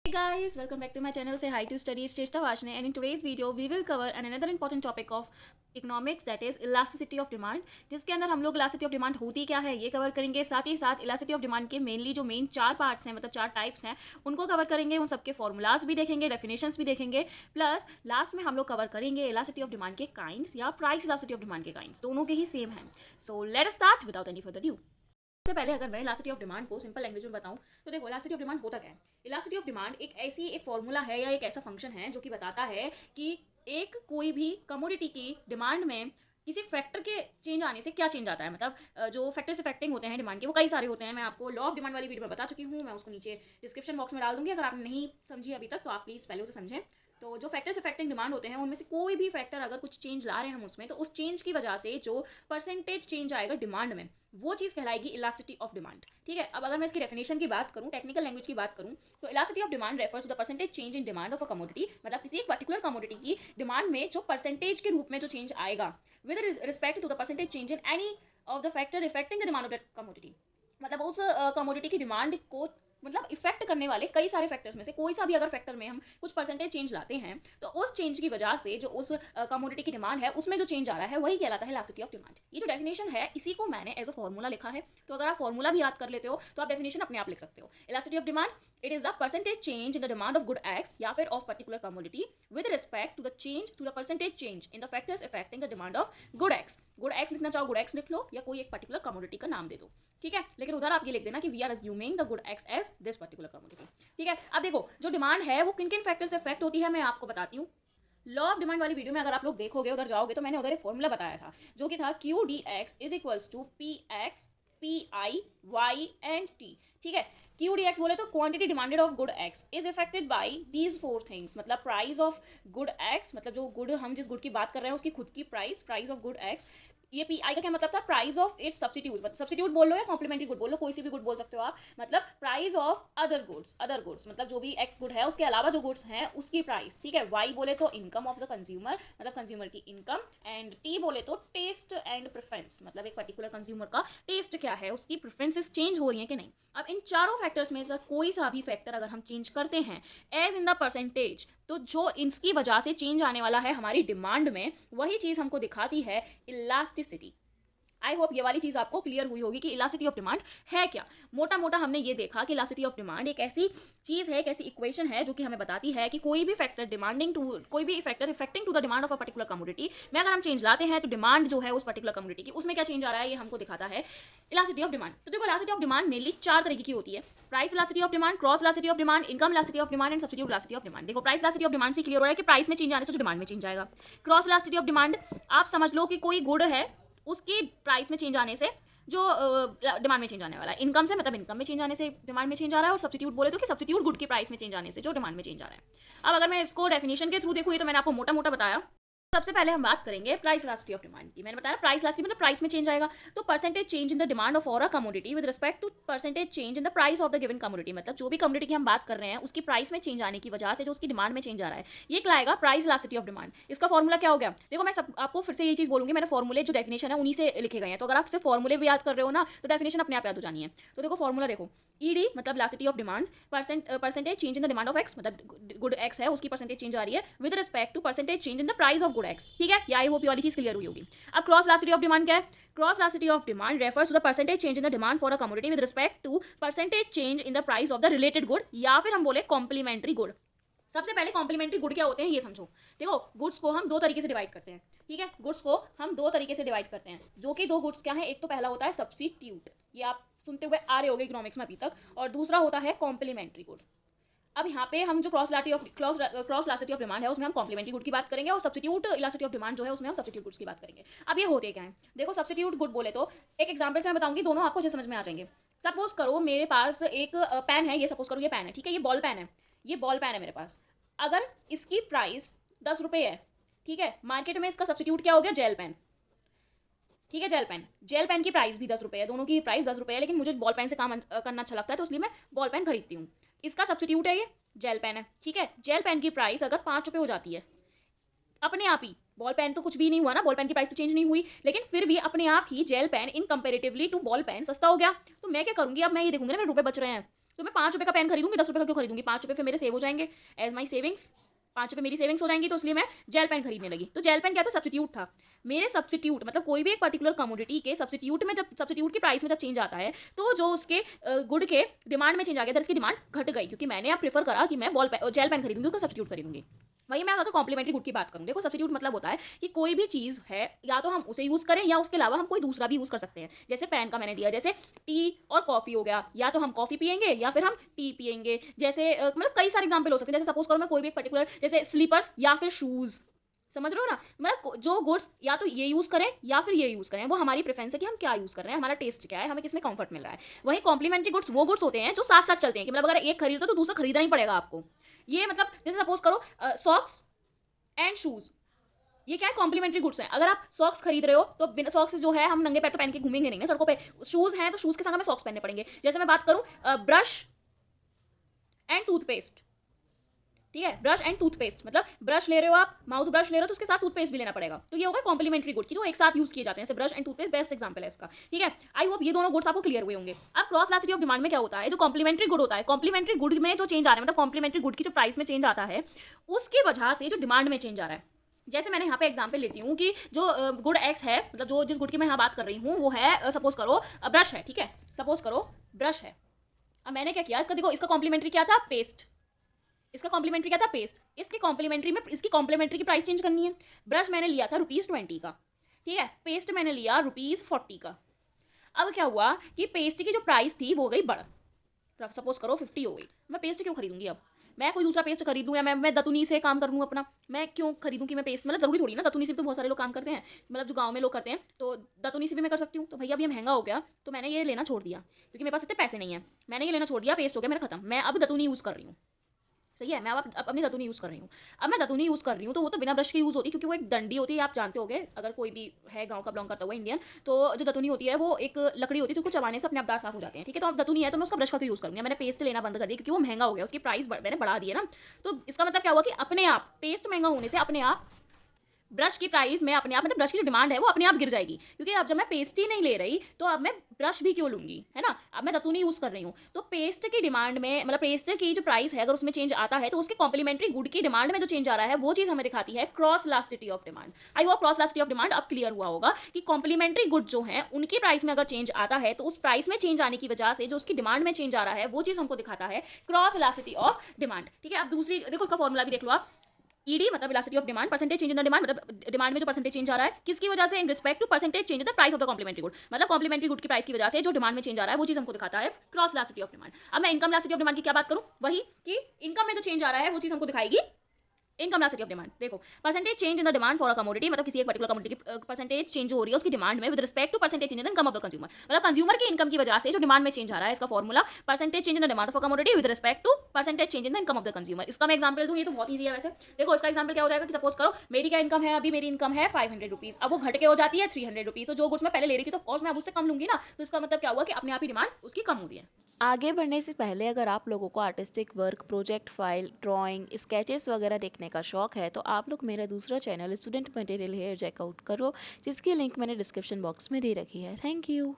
Hey guys, welcome back to my channel. Say hi to study Cheshta Vashne, and in today's video we will cover another important topic of economics that is elasticity of demand, जिसके अंदर हम लोग elasticity of demand होती क्या है ये cover करेंगे। साथ ही साथ इलास्टिसिटी ऑफ डिमांड के मेनली जो मेन चार पार्ट्स हैं, मतलब चार टाइप्स हैं, उनको कवर करेंगे। उन सबके फॉर्मूलाज भी देखेंगे, डेफिनेशंस भी देखेंगे, प्लस लास्ट में हम लोग कवर करेंगे इलास्टिसिटी ऑफ डिमांड के काइंड्स या प्राइस इलास्टिसिटी ऑफ डिमांड के काइंड्स, दोनों के ही सेम हैं। So let us start without any further due. सबसे पहले अगर मैं इलास्टिसिटी ऑफ डिमांड को सिंपल लैंग्वेज में बताऊं तो देखो, इलास्टिसिटी ऑफ डिमांड होता क्या है। इलास्टिसिटी ऑफ डिमांड एक फॉर्मूला है या एक ऐसा फंक्शन है जो कि बताता है कि एक कोई भी कमोडिटी की डिमांड में किसी फैक्टर के चेंज आने से क्या चेंज आता है। मतलब जो फैक्टर्स इफेक्टिंग होते हैं डिमांड के वो कई सारे होते हैं। मैं आपको लॉ ऑफ डिमांड वाली वीडियो में बता चुकी हूँ, मैं उसको नीचे डिस्क्रिप्शन बॉक्स में डाल दूंगी। अगर आपने नहीं समझी अभी तक तो आप प्लीज़ पहले उसे समझें। तो जो फैक्टर्स इफेक्टिंग डिमांड होते हैं उनमें से कोई भी फैक्टर अगर कुछ चेंज ला रहे हैं हम उसमें, तो उस चेंज की वजह से जो परसेंटेज चेंज आएगा डिमांड में, वो चीज़ कहलाएगी इलास्टिसिटी ऑफ डिमांड। ठीक है, अब अगर मैं इसकी डेफिनेशन की बात करूँ, टेक्निकल लैंग्वेज की बात करूँ, तो elasticity of demand refers to the percentage change in demand of a commodity. मतलब किसी एक पर्टिकुलर कमोडिटी की डिमांड में जो परसेंटेज के रूप में जो चेंज आएगा with respect to the percentage change in any of the factor affecting the demand of that commodity. मतलब उस कमोडिटी की डिमांड को मतलब इफेक्ट करने वाले कई सारे फैक्टर्स में से कोई सा भी अगर फैक्टर में हम कुछ परसेंटेज चेंज लाते हैं, तो उस चेंज की वजह से जो उस कमोडिटी की डिमांड है उसमें जो चेंज आ रहा है वही कहलाता है इलास्टिसिटी ऑफ डिमांड। ये जो डेफिनेशन है इसी को मैंने एज अ फॉर्मूला लिखा है, तो अगर आप फॉर्मूला भी याद कर लेते हो तो आप डेफिनेशन अपने आप लिख सकते हो। Elasticity of demand, it is the percentage change in the demand of good X या फिर of particular commodity with respect to the change to the percentage change in the factors affecting the demand of good X. Good X लिखना चाहो good x लिख लो, या कोई एक particular commodity का नाम दे दो। ठीक है, लेकिन उधर आप ये लिख देना कि we are assuming the good X as this particular commodity. ठीक है, अब देखो जो डिमांड है वो किन किन फैक्टर से इफेक्ट होती है मैं आपको बताती हूँ। लॉ ऑफ डिमांड वाली वीडियो में अगर आप लोग देखोगे, उधर जाओगे, तो मैंने उधर एक फॉर्मूला बताया था जो कि था Q D X is equals to P X P I Y and T. ठीक है, क्यू डी एक्स बोले तो quantity demanded of good X is affected by these four things. मतलब प्राइस ऑफ गुड एक्स, मतलब जो good हम जिस good की बात कर रहे हैं उसकी खुद की प्राइस ऑफ गुड एक्स। ये पी आई का क्या मतलब था, प्राइस ऑफ इट्स सब्सिट्यूट। मतलब सब्सिट्यूट बोल लो या कॉम्प्लीमेंट्री गुड बोल लो, कोई सी भी गुड बोल सकते हो आप। मतलब प्राइस ऑफ अदर गुड्स मतलब जो भी एक्स गुड है उसके अलावा जो गुड्स हैं उसकी प्राइस। ठीक है, वाई बोले तो इनकम ऑफ द कंज्यूमर, मतलब कंज्यूमर की इनकम। एंड टी बोले तो टेस्ट एंड प्रेफरेंस, मतलब एक पर्टिकुलर कंज्यूमर का टेस्ट क्या है, उसकी प्रेफरेंसेस चेंज हो रही हैं कि नहीं। अब इन चारों फैक्टर्स में से कोई सा भी फैक्टर अगर हम चेंज करते हैं एज इन द परसेंटेज, तो जो इसकी वजह से चेंज आने वाला है हमारी डिमांड में, वही चीज़ हमको दिखाती है इलास्टिसिटी। आई होप ये वाली चीज़ आपको क्लियर हुई होगी कि इलास्टिसिटी ऑफ डिमांड है क्या। मोटा मोटा हमने ये देखा कि इलास्टिसिटी ऑफ डिमांड एक ऐसी चीज़ है, एक ऐसी इक्वेशन है जो कि हमें बताती है कि कोई भी फैक्टर कोई भी factor affecting to the demand of a particular commodity में अगर हम चेंज लाते हैं तो डिमांड जो है उस पर्टिकुलर कमोडिटी की, उसमें क्या चेंज आ रहा है ये हमको दिखाता है इलास्टिसिटी ऑफ डिमांड। तो देखो, इलास्टिसिटी ऑफ डिमांड मेनली चार तरीके की होती है। Price elasticity of demand, cross elasticity of demand, income elasticity of demand and substitute elasticity of demand. देखो, प्राइस इलास्टिसिटी ऑफ डिमांड से क्लियर हो रहा है कि प्राइस में चेंज आने से डिमांड में चेंज आएगा। क्रॉस इलास्टिसिटी ऑफ डिमांड, आप समझ लो कि कोई गुड है उसकी प्राइस में चेंज आने से जो डिमांड में चेंज आने वाला है। इनकम से मतलब इनकम में चेंज आने से डिमांड में चेंज आ रहा है। और सब्स्टिट्यूट बोले तो कि सब्स्टिट्यूट गुड की प्राइस में चेंज आने से जो डिमांड में चेंज आ रहा है। अब अगर मैं इसको डेफिनेशन के थ्रू देखूँ, तो मैंने आपको मोटा मोटा बताया। सबसे पहले हम बात करेंगे प्राइस इलास्टिसिटी ऑफ डिमांड की। मैंने बताया प्राइस इलास्टिसिटी मतलब प्राइस में चेंज आएगा। तो percentage change in the demand of a commodity with respect to percentage change in the price of the given commodity. मतलब जो भी कमोडिटी की हम बात कर रहे हैं उसकी प्राइस में चेंज आने की वजह से जो उसकी डिमांड में चेंज आ रहा है, ये कहलाएगा प्राइस इलास्टिसिटी ऑफ डिमांड। इसका फॉर्मूला क्या हो गया, देखो मैं आपको फिर से ये चीज़ बोलूंगी, मैंने फॉर्मूले जो डेफिनेशन है उन्हीं से लिखे गए हैं। तो अगर आप सिर्फ फॉर्मूले भी याद कर रहे हो ना, तो डेफिनेशन अपने आप याद हो जानी है। तो देखो फॉर्मूला देखो, ईडी मतलब elasticity of demand, percentage change in the demand of X, मतलब गुड एक्स है उसकी परसेंटेज चेंज आ रही है with respect to percentage change in the price of good X. ठीक है, आई होप ये वाली चीज़ क्लियर हुई होगी। अब क्रॉस इलास्टिसिटी ऑफ डिमांड क्या है, cross elasticity of demand refers to the percentage change in the demand for a commodity with respect to percentage change in the price of the related good, या फिर हम बोले complementary good. सबसे पहले complementary good क्या होते हैं ये समझो। देखो, गुड्स को हम दो तरीके से डिवाइड करते हैं। ठीक है, गुड्स को हम दो तरीके से डिवाइड करते हैं, जो कि दो गुड्स क्या है, एक तो पहला होता है सब्स्टिट्यूट, ये आप सुनते हुए आ रहे होंगे इकोनॉमिक्स में अभी तक, और दूसरा होता है कॉम्प्लीमेंट्री गुड। अब यहाँ पे हम जो क्रॉस इलास्टिसिटी ऑफ डिमांड है उसमें हम कॉम्प्लीमेंट्री गुड की बात करेंगे, और सब्स्टिट्यूट इलास्टिसिटी ऑफ डिमांड जो है उसमें हम सब्स्टिट्यूट गुड्स की बात करेंगे। अब ये होते क्या है, देखो सब्स्टिट्यूट गुड बोले तो एक एग्जांपल से मैं बताऊंगी, दोनों आपको अच्छे समझ में आ जाएंगे। सपोज करो मेरे पास एक पेन है, ये सपोज करो ये पेन है। ठीक है, ये बॉल पेन है, ये बॉल पेन है मेरे पास। अगर इसकी प्राइस 10 रुपये है, ठीक है, मार्केट में इसका सब्स्टिट्यूट क्या हो गया, जेल पेन। ठीक है, जेल पेन की प्राइस भी 10 रुपये है, दोनों की प्राइस 10 रुपये है, लेकिन मुझे बॉल पेन से काम करना अच्छा लगता है तो इसलिए मैं बॉल पेन खरीदती हूँ। इसका सब्स्टिट्यूट है ये जेल पेन है। ठीक है, जेल पेन की प्राइस अगर 5 रुपये हो जाती है अपने आप ही, बॉल पेन तो कुछ भी नहीं हुआ ना, बॉल पेन की प्राइस तो चेंज नहीं हुई, लेकिन फिर भी अपने आप ही gel pen in comparatively to ball pen सस्ता हो गया। तो मैं क्या करूँगी, अब मैं ये देखूंगी ना मेरे रुपये बच रहे हैं, तो मैं 5 रुपये का पेन खरीदूंगी, 10 रुपये का क्यों खरीदूंगी? 5 रुपये फिर मेरे सेव हो जाएंगे एज माई सेविंग्स, 5 रुपये मेरी सेविंग्स हो जाएंगी, तो इसलिए मैं जेल पेन खरीदने लगी। तो जेल पेन क्या था? सब्स्टिट्यूट था। मेरे सब्स्टिट्यूट मतलब कोई भी एक पर्टिकुलर कमोडिटी के सब्स्टिट्यूट में, जब सब्स्टिट्यूट की प्राइस में जब चेंज आता है, तो जो उसके गुड के डिमांड में चेंज आ गया, इसकी डिमांड घट गई, क्योंकि मैंने अब प्रेफर करा कि मैं जेल पेन खरीदूंगी, उसका सब्स्टिट्यूट खरीदूंगी। वही मैं अगर कॉम्प्लीमेंट्री गुड की बात करूँ, देखो सब्स्टिट्यूट मतलब होता है कि कोई भी चीज़ है या तो हम उसे यूज़ करें या उसके अलावा हम कोई दूसरा भी यूज़ कर सकते हैं। जैसे पेन का मैंने दिया, जैसे टी और कॉफ़ी हो गया, या तो हम कॉफ़ी पियेंगे या फिर हम टी पियेंगे। जैसे मतलब कई सारे एग्जाम्पल हो सकते हैं। जैसे सपोज करो मैं कोई भी एक पर्टिकुलर, जैसे स्लीपर्स या फिर शूज़, समझ रहे हो ना? मतलब जो गुड्स या तो ये यूज़ करें या फिर ये यूज़ करें, वो हमारी प्रेफरेंस है कि हम क्या यूज़ कर रहे हैं, हमारा टेस्ट क्या है, हमें किसमें कंफर्ट मिल रहा है। वही कॉम्प्लीमेंट्री गुड्स वो गुड्स होते हैं जो साथ साथ चलते हैं, कि मतलब अगर एक खरीदो तो दूसरा खरीदना ही पड़ेगा आपको। ये मतलब जैसे सपोज करो सॉक्स एंड शूज़, ये क्या है? कॉम्प्लीमेंट्री गुड्स हैं। अगर आप सॉक्स खरीद रहे हो तो बिना सॉक्स जो है हम नंगे पैर तो पहन के घूमेंगे नहीं ना सड़कों पे। शूज़ हैं तो शूज़ के संग हमें सॉक्स पहनने पड़ेंगे। जैसे मैं बात करूँ ब्रश एंड टूथपेस्ट, ठीक है? ब्रश एंड टूथपेस्ट मतलब ब्रश ले रहे हो आप, माउथ ब्रश ले रहे हो, तो उसके साथ टूथपेस्ट भी लेना पड़ेगा। तो ये होगा कॉम्प्लीमेंट्री गुड की जो एक साथ यूज किए जाते हैं। जैसे brush and toothpaste best example है इसका, ठीक है? आई होप ये दोनों गुड्स आपको क्लियर हुए होंगे। अब क्रॉस इलास्टिसिटी ऑफ डिमांड में क्या होता है? जो कॉम्प्लीमेंट्री गुड होता है, कॉम्प्लीमेंट्री गुड में जो चेंज आ रहा है, मतलब कॉम्प्लीमेंट्री गुड की जो प्राइस में चेंज आता है, उसकी वजह से जो डिमांड में चेंज आ रहा है। जैसे मैंने यहाँ पे एग्जांपल लेती हूँ कि जो गुड एक्स है, मतलब जो जिस गुड की मैं यहाँ बात कर रही हूँ वो है सपोज करो ब्रश है, ठीक है? सपोज करो ब्रश है। अब मैंने क्या किया, इसका देखो, इसका कॉम्प्लीमेंट्री क्या था? पेस्ट। इसका कॉम्प्लीमेंट्री क्या था? पेस्ट। इसके कॉम्प्लीमेंट्री में इसकी कॉम्प्लीमेंट्री की प्राइस चेंज करनी है। ब्रश मैंने लिया था ₹20 का, ठीक है? पेस्ट मैंने लिया ₹40 का। अब क्या हुआ कि पेस्ट की जो प्राइस थी वो गई बढ़, सपोज करो 50 हो गई। मैं पेस्ट क्यों खरीदूंगी? अब मैं कोई दूसरा पेस्ट खरीदूँ या मैं दतुनी से काम कर लूँ अपना? मैं क्यों खरीदूँ कि मैं पेस्ट, मतलब जरूरी थोड़ी ना, दतुनी से तो बहुत सारे लोग काम करते हैं, मतलब जो गांव में लोग करते हैं, तो दतुनी से भी मैं कर सकती हूँ। तो भैया अब ये महंगा हो गया तो मैंने ये लेना छोड़ दिया, क्योंकि मेरे पास इतने पैसे नहीं है। मैंने ये लेना छोड़ दिया, पेस्ट हो गया मेरा खत्म, मैं अब दतुनी यूज़ कर रही हूँ। सही है? मैं अब अपनी दतुनी यूज़ कर रही हूँ। अब मैं दतुनी यूज़ कर रही हूँ तो वो तो बिना ब्रश के यूज़ होती है, क्योंकि वो एक डंडी होती है, आप जानते होगे अगर कोई भी है गांव का बिलोंग करता हुआ इंडियन, तो जो दतुनी होती है वो एक लकड़ी होती है जिसको चबाने से अपने आप दांत साफ हो जाते हैं, ठीक है? तो अब दतुनी है तो मैं उसका ब्रश का यूज़ करूँगी। मैंने पेस्ट लेना बंद कर दिया क्योंकि वो महंगा हो गया, उसकी प्राइस मैंने बढ़ा दी है ना। तो इसका मतलब क्या हुआ कि अपने आप पेस्ट महंगा होने से अपने आप ब्रश की प्राइस में अपने आप, मतलब ब्रश की जो डिमांड है वो अपने आप गिर जाएगी, क्योंकि अब जब मैं पेस्ट ही नहीं ले रही तो अब मैं ब्रश भी क्यों लूंगी, है ना? अब मैं दतुनी यूज़ कर रही हूँ, तो पेस्ट की डिमांड में, मतलब पेस्ट की जो प्राइस है अगर उसमें चेंज आता है तो उसके कॉम्प्लीमेंट्री गुड की डिमांड में जो चेंज आ रहा है वो चीज़ हमें दिखाती है cross elasticity of demand. I hope cross elasticity of demand अब क्लियर हुआ होगा कि कॉम्प्लीमेंट्री गुड जो है उनकी प्राइस में अगर चेंज आता है तो उस प्राइस में चेंज आने की वजह से जो उसकी डिमांड में चेंज आ रहा है वो चीज़ हमको दिखाता है क्रॉस इलास्टिसिटी ऑफ डिमांड, ठीक है? अब दूसरी देखो, उसका फॉर्मूला भी देख लो आप। ईडी मतलब elasticity of demand, percentage change in the demand, मतलब डिमांड में जो परसेंटेज चेंज आ रहा है किसकी वजह से? In respect to percentage change in the price of the complementary good, मतलब कॉम्प्लीमेंट्री गुड की प्राइस की वजह से जो डिमांड में चेंज आ रहा है वो चीज हमको दिखाता है क्रॉस इलास्टिसिटी ऑफ डिमांड। अब मैं इनकम इलास्टिसिटी ऑफ डिमांड की क्या बात करूं, वही कि इनकम में जो चेंज आ रहा है वो चीज हमको दिखाएगी इनकम इलास्टिसिटी ऑफ डिमांड। देखो, percentage change in the demand for a commodity, मतलब किसी एक पर्टिकुलर कमोडिटी की परसेंटेज चेंज हो रही है उसकी डिमांड में with respect to percentage change in the income of the consumer, मतलब कंज्यूमर की इनकम की वजह से जो डिमांड में चेंज आ रहा है, इसका formula percentage change in the demand of a commodity with respect to percentage change in the income of the consumer. इसका मैं एग्जांपल दूं, ये तो बहुत ईजी है वैसे। देखो, इसका एग्जांपल क्या हो जाएगा कि सपोज करो मेरी क्या इनकम है, अभी मेरी इनकम है ₹500, अब वो घट के हो जाती है ₹300, तो जो गुड्स मैं पहले ले रही थी तो ऑफकोर्स मैं अब उससे कम लूंगी ना, तो इसका मतलब क्या हुआ कि अपने आप ही डिमांड उसकी कम हो रही है। आगे बढ़ने से पहले अगर आप लोगों को artistic work, project file, drawing, sketches वगैरह देखने का शौक है तो आप लोग मेरा दूसरा channel student material here check out करो, जिसकी लिंक मैंने डिस्क्रिप्शन बॉक्स में दे रखी है। Thank you.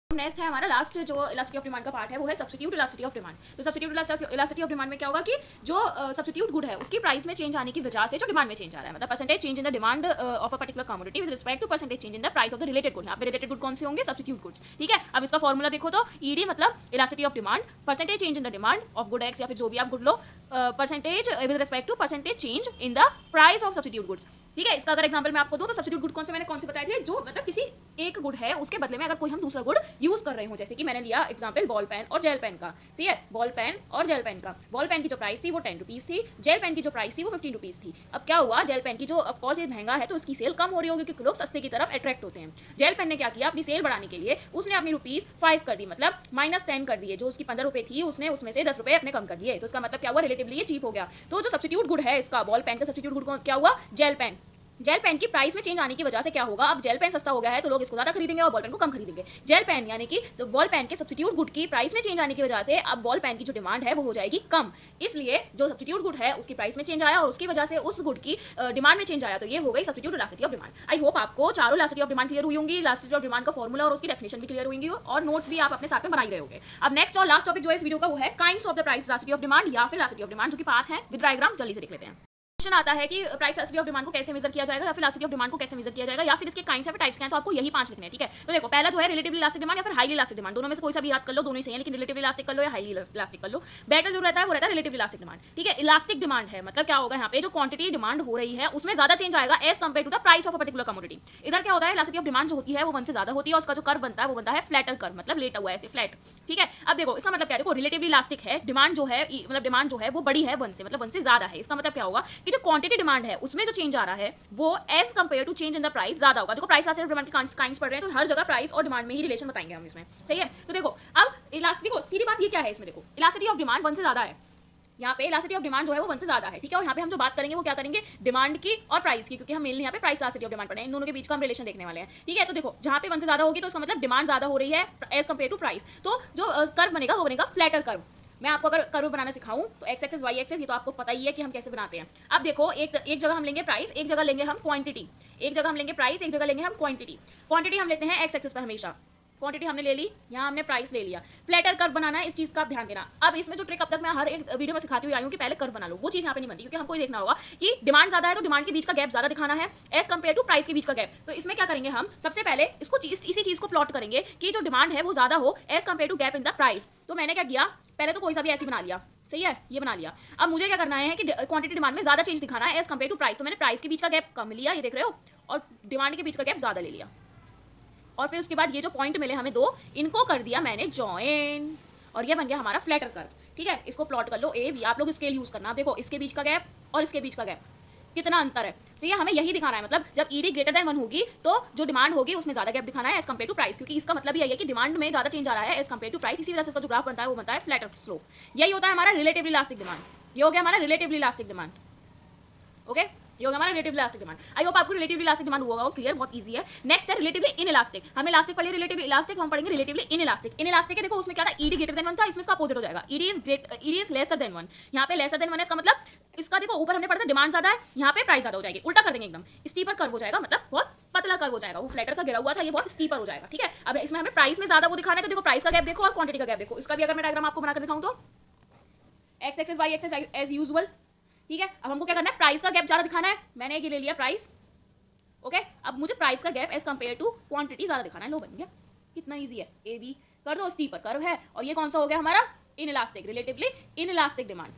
नेक्स्ट है हमारा लास्ट जो इलास्टिसिटी ऑफ डिमांड का पार्ट है वो है सब्स्टिट्यूट इलास्टिसिटी ऑफ डिमांड। तो सब्स्टिट्यूट इलास्टिसिटी ऑफ डिमांड में क्या होगा कि जो सब्स्टिट्यूट गुड है उसकी प्राइस में चेंज आने की वजह से जो डिमांड में चेंज आ रहा है, मतलब percentage change in the demand of a particular commodity with respect to percentage change in the price of the related good. यहाँ पे रिलेटेड गुड कौन से होंगे? सब्स्टिट्यूट गुड्स, ठीक है? अब इसका फॉर्मूला देखो तो ईडी मतलब elasticity of demand, percentage change in the demand of good X या फिर जो भी आप गुड लो, percentage with respect to percentage change in the price of substitute goods, ठीक है? इसका अगर एग्जांपल मैं आपको दूं तो सब्स्टिट्यूट गुड कौन से मैंने कौन से बताए थे? जो मतलब किसी एक गुड है उसके बदले में अगर कोई हम दूसरा गुड यूज कर रहे हो, जैसे कि मैंने लिया एग्जांपल बॉल पेन और जेल पेन का, सही है? बॉल पेन और जेल पेन का, बॉल पेन की जो प्राइस थी वो ₹10 थी, जेल पेन की जो प्राइस थी वो ₹15 थी। अब क्या हुआ, जेल पेन की जो ऑफकोर्स ये महंगा है तो उसकी सेल कम हो रही होगी क्योंकि लोग सस्ते की तरफ अट्रैक्ट होते हैं। जेल पेन ने क्या किया, अपनी सेल बढ़ाने के लिए उसने अपनी ₹5 कर दी, मतलब -10 कर दिए। जो उसकी ₹15 थी उसने उसमें से ₹10 अपने कम कर दिए, तो इसका मतलब क्या हुआ, रिलेटिवली ये चीप हो गया। तो जो सब्स्टिट्यूट गुड है इसका, बॉल पेन का सब्स्टिट्यूट गुड क्या हुआ? Gel pen. जेल पेन की प्राइस में चेंज आने की वजह से क्या होगा, अब जेल पेन सस्ता हो गया है तो लोग इसको ज़्यादा खरीदेंगे और बॉल पेन को कम खरीदेंगे। जेल पेन यानी कि बॉल पेन के सब्स्टिट्यूट गुड की प्राइस में चेंज आने की वजह से अब बॉल पेन की जो डिमांड है वो हो जाएगी कम, इसलिए जो सब्स्टिट्यूट गुड है उसकी प्राइस में चेंज आया और उसकी वजह से उस गुड की डिमांड में चेंज आया, तो ये हो गई substitute elasticity of demand. I hope आपको चारों इलास्टिसिटी ऑफ डिमांड क्लियर हुई होंगी, इलास्टिसिटी ऑफ डिमांड का फॉर्मूला और उसकी डेफिनेशन भी क्लियर होंगी और नोट्स भी आप अपने साथ में बना ही रहे होंगे। अब नेक्स्ट और लास्ट टॉपिक जो है इस वीडियो का वो है kinds of the price elasticity of demand या फिर इलास्टिसिटी ऑफ डिमांड, जो कि 5 है विद डायग्राम। जल्दी से देख लेते हैं। क्वेश्चन आता है कि प्राइस इलास्टिसिटी ऑफ डिमांड को कैसे मेजर किया जाएगा या फिर इलास्टिसिटी ऑफ डिमांड को कैसे मेजर किया जाएगा या फिर इसके काइंड्स या फिर टाइप्स क्या हैं, तो आपको यही 5 लिखने हैं, ठीक है। तो देखो पहला जो है रिलेटिवली इलास्टिक डिमांड या फिर हाईली इलास्टिक डिमांड, दोनों में से कोई सा भी याद कर लो, दोनों ही सही है, लेकिन रिलेटिवली इलास्टिक कर लो या हाईली इलास्टिक कर लो। बेटर जो रहता है वो रहता है रिलेटिवली इलास्टिक डिमांड, ठीक है। इलास्टिक डिमांड है मतलब क्या होगा, यहाँ पे जो क्वांटिटी डिमांड हो रही है उसमें ज्यादा चेंज आएगा as compared to the price of a particular commodity. इधर क्या होता है, इलास्टिसिटी ऑफ डिमांड जो होती है वो 1 से ज्यादा होती है और उसका जो कर्व बनता है वो बनता है फ्लैटर कर्व, मतलब लेटा हुआ ऐसे फ्लैट, ठीक है। अब देखो इसका मतलब क्या है, देखो रिलेटिवली इलास्टिक है, डिमांड जो है मतलब डिमांड जो है वो बड़ी है 1 से, मतलब 1 से ज्यादा है। इसका मतलब क्या होगा कि जो क्वांटिटी डिमांड है उसमें जो चेंज आ रहा है वो as compared to change in the price ज्यादा होगा। देखो प्राइस इलास्टिसिटी ऑफ डिमांड के काइंड्स पढ़ रहे हैं तो हर जगह प्राइस और डिमांड में ही रिलेशन बताएंगे हम इसमें, सही है। तो देखो अब इलास्टिक, देखो सीधी बात ये क्या है इसमें, देखो इलास्टिसिटी ऑफ डिमांड 1 से ज्यादा है, यहाँ पे इलास्टिसिटी ऑफ डिमांड जो है वो 1 से ज्यादा है, ठीक है। और यहाँ पे हम जो बात करेंगे वो क्या करेंगे, डिमांड की और प्राइस की, क्योंकि हम मेनली यहाँ पे प्राइस इलास्टिसिटी ऑफ डिमांड पढ़े हैं, इन दोनों के बीच का हम रिलेशन देखने वाले हैं, ठीक है। तो देखो जहाँ पे 1 से ज्यादा होगी तो उसका मतलब डिमांड ज्यादा हो रही है एज कंपेयर टू प्राइस, तो जो कर्व बनेगा वो बनेगा फ्लैटर कर्व। मैं आपको अगर कर्व बनाना सिखाऊं तो एक्स एक्सेस वाई एक्सेस ये तो आपको पता ही है कि हम कैसे बनाते हैं। अब देखो एक जगह हम लेंगे प्राइस, एक जगह लेंगे हम क्वांटिटी, एक जगह हम लेंगे प्राइस, एक जगह लेंगे हम क्वांटिटी। क्वांटिटी हम लेते हैं एक्स एक्सेस पर हमेशा, क्वांटिटी हमने ले ली, यहाँ हमने प्राइस ले लिया। फ्लैटर कर्व बनाना है, इस चीज का आप ध्यान देना। अब इसमें जो ट्रिक अब तक मैं हर एक वीडियो में सिखाती हुई आई हूँ कि पहले कर्व बना लो, वो चीज यहाँ पे नहीं बनती, क्योंकि हमको ये देखना होगा कि डिमांड ज्यादा है तो डिमांड के बीच का गैप ज्यादा दिखाना है एज कंपेयर टू प्राइस के बीच का गैप। तो इसमें क्या करेंगे हम, सबसे पहले इसको इसी चीज को प्लॉट करेंगे कि जो डिमांड है वो ज्यादा हो as compared to gap in the price. तो मैंने क्या किया, पहले तो कोई सा भी ऐसी बना लिया, सही है, ये बना लिया। अब मुझे क्या करना है कि क्वांटिटी डिमांड में ज्यादा चेंज दिखाना है एज कंपेयर टू प्राइस, तो मैंने प्राइस के बीच का गैप कम लिया, ये देख रहे हो, और डिमांड के बीच का गैप ज्यादा ले लिया। और फिर उसके बाद ये जो पॉइंट मिले हमें 2, इनको कर दिया मैंने जॉइन, और ये बन गया हमारा फ्लैटर कर्व, ठीक है। इसको प्लॉट कर लो ए बी, आप लोग स्केल यूज करना। देखो इसके बीच का गैप और इसके बीच का गैप कितना अंतर है, सही है, हमें यही दिखाना है। मतलब जब ईडी ग्रेटर देन 1 होगी तो जो डिमांड होगी उसमें ज्यादा गैप दिखाना है एज कंपेयर टू प्राइस, क्योंकि इसका मतलब यही है कि डिमांड में ज्यादा चेंज आ रहा है एज कंपेयर टू प्राइस, इसी वजह से इसका जो ग्राफ बनता है वो बनता है फ्लैटर स्लोप। यही होता है हमारा रिलेटिवली इलास्टिक डिमांड, ये हो गया हमारा रिलेटिवली इलास्टिक डिमांड, ओके, ये होगा हमारा relatively elastic demand. I hope आपको रिलेटिवली इलास्टिक डिमांड हुआ होगा क्लियर, बहुत इजी है। नेक्स्ट है रिलेटिवली इनइलास्टिक, हमने इलास्टिक पढ़ी रिलेटिवली इलास्टिक, हम पढ़ेंगे रिलेटिवली इनइलास्टिक। इनइलास्टिक है, देखो उसमें क्या था, ईडी ग्रेटर देन 1 था, इसमें इसका अपोजिट हो जाएगा, ईडी इज लेसर देन 1। यहाँ पे लेसर देन 1 है, इसका मतलब इसका देखो ऊपर हमने पढ़ा था डिमांड ज्यादा है, यहाँ पे प्राइस ज्यादा हो जाएगी, उल्टा कर देंगे एकदम, स्टीपर कर्व हो जाएगा, मतलब बहुत पतला कर्व हो जाएगा, वो फ्लैटर का गिरा हुआ था ये बहुत स्टीपर हो जाएगा, ठीक है। अब इसमें हमें प्राइस में ज्यादा वो दिखाना है, तो देखो प्राइस का गैप देखो और क्वांटिटी का गैप देखो। इसका भी अगर मैं डायग्राम आपको बनाकर दिखाऊं तो X axis Y axis as usual, ठीक है। अब हमको क्या करना है, प्राइस का गैप ज्यादा दिखाना है, मैंने ये ले लिया प्राइस, ओके। अब मुझे प्राइस का gap as compared to quantity ज्यादा दिखाना है, लो बन गया, कितना इजी है, ए बी कर दो, स्टीपर कर्व है, और ये कौन सा हो गया हमारा इनइलास्टिक, रिलेटिवली इनइलास्टिक डिमांड।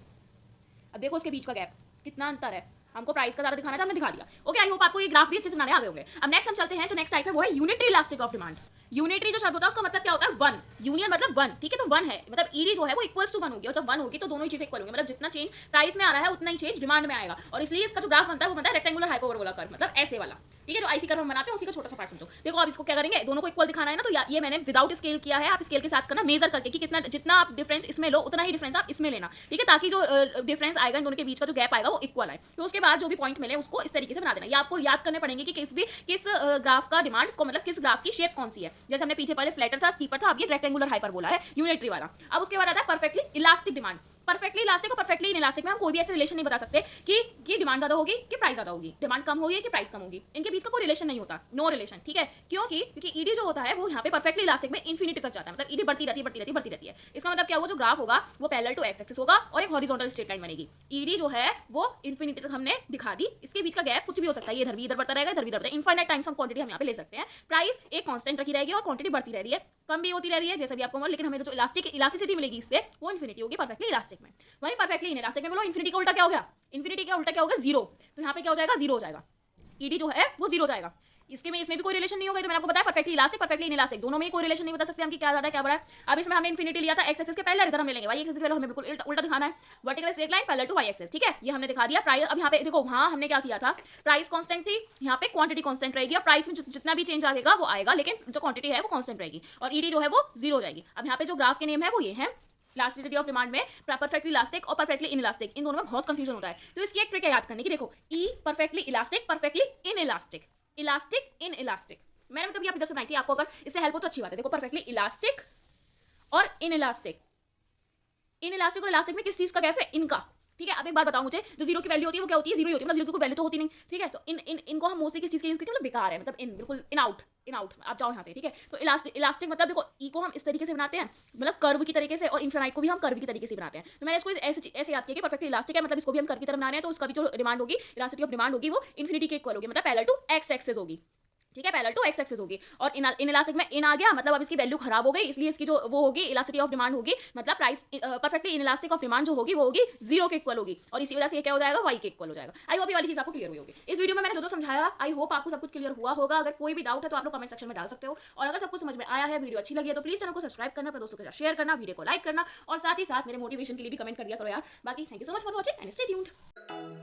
अब देखो उसके बीच का गैप कितना अंतर है, हमको प्राइस का ज्यादा दिखाना था, हमने दिखा दिया, ओके। आई होप आपको ये ग्राफ भी अच्छे से बनाने आ गए होंगे। अब नेक्स्ट हम चलते हैं, जो नेक्स्ट टाइप है वो है unitary elastic of demand. Unitary जो शब्द होता है उसका मतलब क्या होता है, 1, यूनियन मतलब 1, ठीक है। तो 1 है मतलब ईडी जो है वो इक्वल्स टू 1 होगी, और जब 1 होगी तो दोनों ही चीजें इक्वल होंगी, मतलब जितना चेंज प्राइस में आ रहा है उतना ही चेंज डिमांड में आएगा, और इसलिए इसका जो ग्राफ बनता है वो बनता है रेक्टेंगुलर हाइपरबोला कर्व, मतलब ऐसे वाला, ठीक है। जो आईसी कर्व हम बनाते हैं उसी का छोटा सा पार्ट समझो। देखो अब इसको क्या करेंगे, दोनों को इक्वल दिखाना है ना, तो ये मैंने विदाउट स्केल किया है, आप स्केल के साथ करना, मेजर करके कि कितना, जितना आप डिफरेंस इसमें लो उतना ही डिफरेंस आप इसमें लेना, ठीक है, ताकि जो डिफरेंस आएगा इन दोनों के बीच का जो गैप आएगा वो इक्वल आए। तो उसके बाद जो भी पॉइंट मिले उसको इस तरीके से बना देना। ये आपको याद करने पड़ेंगे कि किस ग्राफ का डिमांड को, मतलब किस ग्राफ की शेप कौन सी है। जैसे हमने पीछे पहले फ्लैटर था, स्टीपर था, अब ये रेक्टेंगुलर हाइपरबोला है यूनिटरी वाला। अब उसके बाद आता है perfectly elastic demand. Perfectly elastic और परफेक्टली इनइलास्टिक में हम कोई भी ऐसे रिलेशन नहीं बता सकते कि डिमांड ज्यादा होगी कि प्राइस ज्यादा होगी, डिमांड कम होगी कि प्राइस कम होगी, इनके बीच का कोई रिलेशन नहीं होता, नो रिलेशन, ठीक है। क्योंकि ईडी जो होता है वो यहाँ पे परफेक्टली इलास्टिक में इन्फिनिटी तक जाता है, मतलब ईडी बढ़ती रहती है। इसका मतलब क्या हुआ, जो ग्राफ होगा वो पैरेलल टू एक्स एक्सिस होगा और एक हॉरिजॉन्टल स्ट्रेट लाइन बनेगी। ईडी जो है वो इन्फिनिटी तक हमने दिखा दी, इसके बीच का गैप कुछ भी हो सकता है, ये इधर भी इधर बढ़ता रहेगा, इधर भी इधर बढ़ता है, इनफाइनाइट टाइम्स हम क्वांटिटी हम यहाँ पे ले सकते हैं। प्राइस एक कांस्टेंट रखी रहेगी और क्वांटिटी बढ़ती रह रही है, कम भी होती रह रही है, जैसे भी आपको, लेकिन हमें जो इलास्टिसिटी मिलेगी इससे वो इन्फिनिटी होगी परफेक्टली इलास्टिक में। वहीं परफेक्टली इनइलास्टिक में बोलो इन्फिनिटी का उल्टा क्या हो गया, इन्फिनिटी का उल्टा क्या होगा, 0, तो यहाँ पे क्या हो जाएगा, 0 हो जाएगा, ईडी जो है वो 0 हो जाएगा। इसमें भी कोई रिलेशन नहीं होगा, तो मैंने आपको बताया परफेक्टली इलास्टिक परफेक्टली इनइलास्टिक दोनों में कोई रिलेशन नहीं बता सकते हम कि क्या ज्यादा क्या बड़ा है। अब इसमें हमने इन्फिनिटी लिया था एक्स एक्सिस के पहले, इधर हम ले लेंगे वाई एक्सिस के पहले, हमें बिल्कुल उल्टा दिखाना है, vertical straight line parallel to Y axis, ठीक है, ये हमने दिखा दिया। प्राइस अब यहाँ पे देखो, वहाँ हमने क्या किया था, प्राइस कांस्टेंट थी, यहाँ पे क्वांटिटी कांस्टेंट रहेगी, और प्राइस में जितना भी चेंज आएगा वो आएगा, लेकिन जो क्वांटिटी है वो कांस्टेंट रहेगी, और ईडी जो है वो 0 हो जाएगी। अब यहाँ पे जो ग्राफ के नेम है वो ये है इलास्टिसिटी ऑफ डिमांड में परफेक्टली इलास्टिक और परफेक्टली इन इलास्टिक, इन दोनों में बहुत कंफ्यूजन होता है। तो इसकी एक ट्रिक है याद करने की। देखो, ई perfectly elastic, perfectly inelastic, elastic inelastic. मैंने मतलब ये आप इधर से बनाई थी, आपको अगर इससे हेल्प हो तो अच्छी बात है। देखो, परफेक्टली इलास्टिक और इन इलास्टिक, इन इलास्टिक और इलास्टिक में किस चीज का गैप है? इनका। ठीक है, अब एक बात बताओ मुझे, जो जीरो की वैल्यू होती है वो क्या होती है? जीरो ही होती है, मतलब जीरो की कोई वैल्यू तो होती नहीं। ठीक है, तो इनको हम मोस्टली किस चीज के यूज करते हैं? मतलब बेकार है, मतलब इन, बिल्कुल इन आउट, इन आउट, आप जाओ यहाँ से। ठीक है, तो इलास्टिक मतलब देखो, ई को हम इस तरीके से बनाते हैं, मतलब कर्व की तरीके से, और इन्फिनाइट को भी हम कर्व की तरीके से बनाते हैं। तो मैंने इसको ऐसे याद किया कि परफेक्टली इलास्टिक है, मतलब इसको भी हम कर्व की तरह बना रहे हैं, तो उसका भी जो डिमांड होगी, इलास्टिसिटी ऑफ डिमांड होगी, वो इन्फिनिटी के इक्वल होगी, मतलब पैरेलल टू एक्स एक्सिस होगी। ठीक है, पैरेलल टू एक्स एक्सिस होगी। और इन इलास्टिक में इन आ गया, मतलब अब इसकी वैल्यू खराब हो गई, इसलिए इसकी जो वो होगी इलास्टिसिटी ऑफ डिमांड होगी, मतलब price perfectly in elastic of demand जो होगी वो होगी जीरो के इक्वल होगी, और इसी वजह से ये क्या हो जाएगा? वाई के इक्वल हो जाएगा। आई होप ये वाली चीज आपको क्लियर हुई होगी। इस वीडियो में मैंने जो समझाया, आई होप आपको सब कुछ क्लियर हुआ होगा। अगर कोई भी डाउट है तो आप लोग कमेंट सेक्शन में डाल सकते हो, और अगर सब कुछ समझ में आया है, वीडियो अच्छी लगी है, तो प्लीज चैनल को सब्सक्राइब करना, अपने दोस्तों के साथ शेयर करना, वीडियो को लाइक करना, और साथ ही साथ मेरे मोटिवेशन के लिए भी कमेंट कर दिया करो यार। बाकी thank you so much for watching and stay tuned.